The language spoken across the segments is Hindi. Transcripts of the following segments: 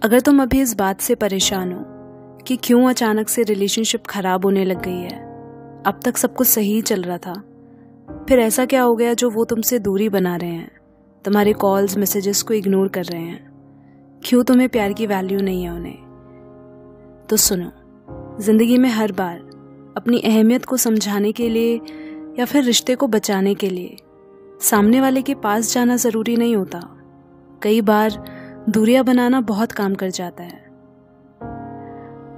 अगर तुम अभी इस बात से परेशान हो कि क्यों अचानक से रिलेशनशिप खराब होने लग गई है, अब तक सब कुछ सही चल रहा था, फिर ऐसा क्या हो गया जो वो तुमसे दूरी बना रहे हैं, तुम्हारे कॉल्स मैसेजेस को इग्नोर कर रहे हैं, क्यों तुम्हें प्यार की वैल्यू नहीं है उन्हें? तो सुनो, जिंदगी में हर बार अपनी अहमियत को समझाने के लिए या फिर रिश्ते को बचाने के लिए सामने वाले के पास जाना ज़रूरी नहीं होता। कई बार दूरियां बनाना बहुत काम कर जाता है।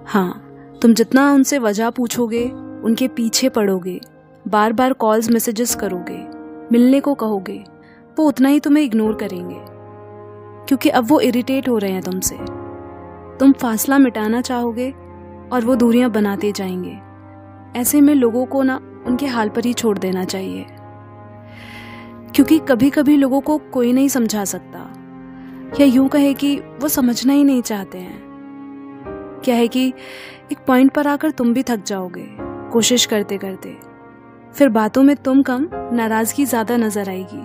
हाँ, तुम जितना उनसे वजह पूछोगे, उनके पीछे पड़ोगे, बार बार कॉल्स मैसेजेस करोगे, मिलने को कहोगे, वो उतना ही तुम्हें इग्नोर करेंगे, क्योंकि अब वो इरिटेट हो रहे हैं तुमसे। तुम फासला मिटाना चाहोगे और वो दूरियां बनाते जाएंगे। ऐसे में लोगों को ना उनके हाल पर ही छोड़ देना चाहिए, क्योंकि कभी कभी लोगों को कोई नहीं समझा सकता, या यूं कहे कि वो समझना ही नहीं चाहते हैं। क्या है कि एक पॉइंट पर आकर तुम भी थक जाओगे कोशिश करते करते, फिर बातों में तुम कम, नाराजगी ज्यादा नजर आएगी।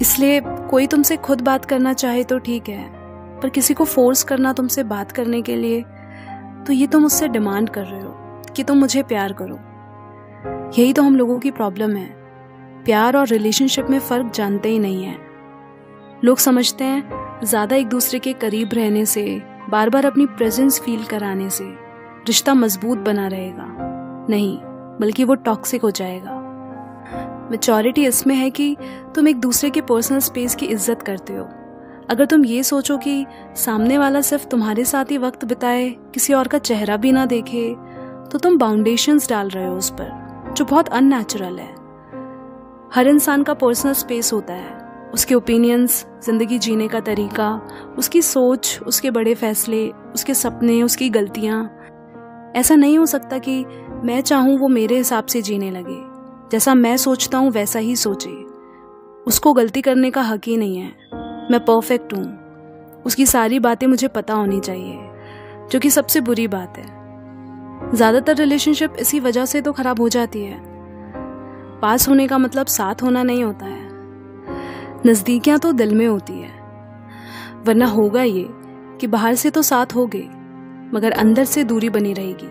इसलिए कोई तुमसे खुद बात करना चाहे तो ठीक है, पर किसी को फोर्स करना तुमसे बात करने के लिए, तो ये तुम उससे डिमांड कर रहे हो कि तुम मुझे प्यार करो। यही तो हम लोगों की प्रॉब्लम है, प्यार और रिलेशनशिप में फर्क जानते ही नहीं है। लोग समझते हैं ज्यादा एक दूसरे के करीब रहने से, बार बार अपनी प्रेजेंस फील कराने से रिश्ता मजबूत बना रहेगा। नहीं, बल्कि वो टॉक्सिक हो जाएगा। मैच्योरिटी इसमें है कि तुम एक दूसरे के पर्सनल स्पेस की इज्जत करते हो। अगर तुम ये सोचो कि सामने वाला सिर्फ तुम्हारे साथ ही वक्त बिताए, किसी और का चेहरा भी ना देखे, तो तुम बाउंडेशंस डाल रहे हो उस पर, जो बहुत अननेचुरल है। हर इंसान का पर्सनल स्पेस होता है, उसके ओपिनियंस, जिंदगी जीने का तरीका, उसकी सोच, उसके बड़े फैसले, उसके सपने, उसकी गलतियां। ऐसा नहीं हो सकता कि मैं चाहूं वो मेरे हिसाब से जीने लगे, जैसा मैं सोचता हूं वैसा ही सोचे। उसको गलती करने का हक ही नहीं है। मैं परफेक्ट हूं, उसकी सारी बातें मुझे पता होनी चाहिए, जो कि सबसे बुरी बात है। ज्यादातर रिलेशनशिप इसी वजह से तो खराब हो जाती है। पास होने का मतलब साथ होना नहीं होता है। नजदीकियां तो दिल में होती है, वरना होगा ये कि बाहर से तो साथ होगे, मगर अंदर से दूरी बनी रहेगी।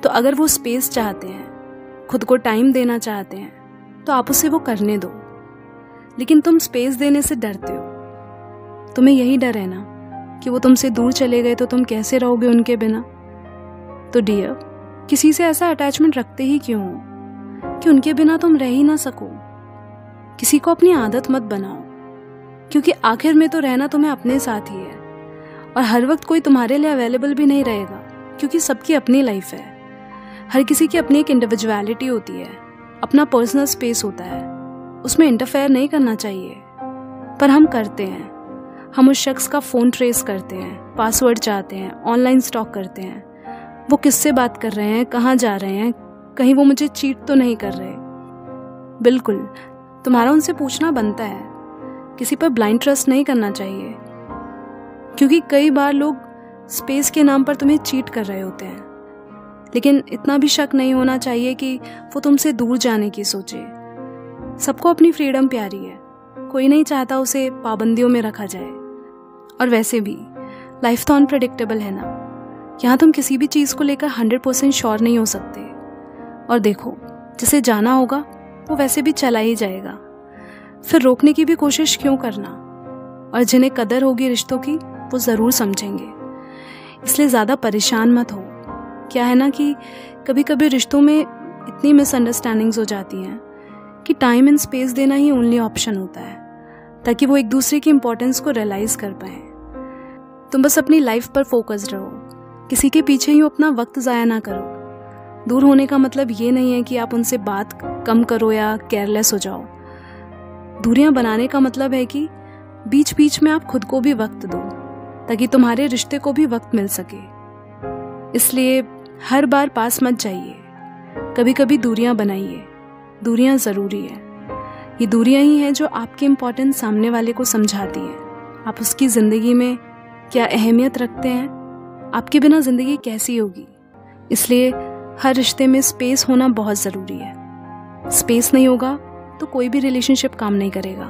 तो अगर वो स्पेस चाहते हैं, खुद को टाइम देना चाहते हैं, तो आप उसे वो करने दो। लेकिन तुम स्पेस देने से डरते हो। तुम्हें यही डर है ना कि वो तुमसे दूर चले गए तो तुम कैसे रहोगे उनके बिना। तो डियर, किसी से ऐसा अटैचमेंट रखते ही क्यों हो कि उनके बिना तुम रह ही ना सको। किसी को अपनी आदत मत बनाओ, क्योंकि आखिर में तो रहना तुम्हें अपने साथ ही है, और हर वक्त कोई तुम्हारे लिए अवेलेबल भी नहीं रहेगा, क्योंकि सबकी अपनी लाइफ है। हर किसी की अपनी एक इंडिविजुअलिटी होती है, अपना पर्सनल स्पेस होता है, उसमें इंटरफेयर नहीं करना चाहिए। पर हम करते हैं। हम उस शख्स का फोन ट्रेस करते हैं, पासवर्ड चाहते हैं, ऑनलाइन स्टॉक करते हैं, वो किससे बात कर रहे हैं, कहाँ जा रहे हैं, कहीं वो मुझे चीट तो नहीं कर रहे। बिल्कुल, तुम्हारा उनसे पूछना बनता है। किसी पर ब्लाइंड ट्रस्ट नहीं करना चाहिए, क्योंकि कई बार लोग स्पेस के नाम पर तुम्हें चीट कर रहे होते हैं। लेकिन इतना भी शक नहीं होना चाहिए कि वो तुमसे दूर जाने की सोचे। सबको अपनी फ्रीडम प्यारी है, कोई नहीं चाहता उसे पाबंदियों में रखा जाए। और वैसे भी लाइफ तो अनप्रेडिक्टेबल है ना, यहाँ तुम किसी भी चीज़ को लेकर 100% श्योर नहीं हो सकते। और देखो, जिसे जाना होगा वो वैसे भी चला ही जाएगा, फिर रोकने की भी कोशिश क्यों करना। और जिन्हें कदर होगी रिश्तों की, वो ज़रूर समझेंगे। इसलिए ज़्यादा परेशान मत हो। क्या है ना कि कभी कभी रिश्तों में इतनी मिसअंडरस्टैंडिंग्स हो जाती हैं कि टाइम एंड स्पेस देना ही ओनली ऑप्शन होता है, ताकि वो एक दूसरे की इम्पोर्टेंस को रियलाइज कर पाए। तुम बस अपनी लाइफ पर फोकस्ड रहो, किसी के पीछे यूं अपना वक्त ज़ाया ना करो। दूर होने का मतलब ये नहीं है कि आप उनसे बात कम करो या केयरलेस हो जाओ। दूरियां बनाने का मतलब है कि बीच बीच में आप खुद को भी वक्त दो, ताकि तुम्हारे रिश्ते को भी वक्त मिल सके। इसलिए हर बार पास मत जाइए, कभी कभी दूरियां बनाइए। दूरियां ज़रूरी है। ये दूरियां ही हैं जो आपकी इम्पोर्टेंस सामने वाले को समझाती हैं। आप उसकी ज़िंदगी में क्या अहमियत रखते हैं, आपके बिना ज़िंदगी कैसी होगी। इसलिए हर रिश्ते में स्पेस होना बहुत ज़रूरी है। स्पेस नहीं होगा तो कोई भी रिलेशनशिप काम नहीं करेगा।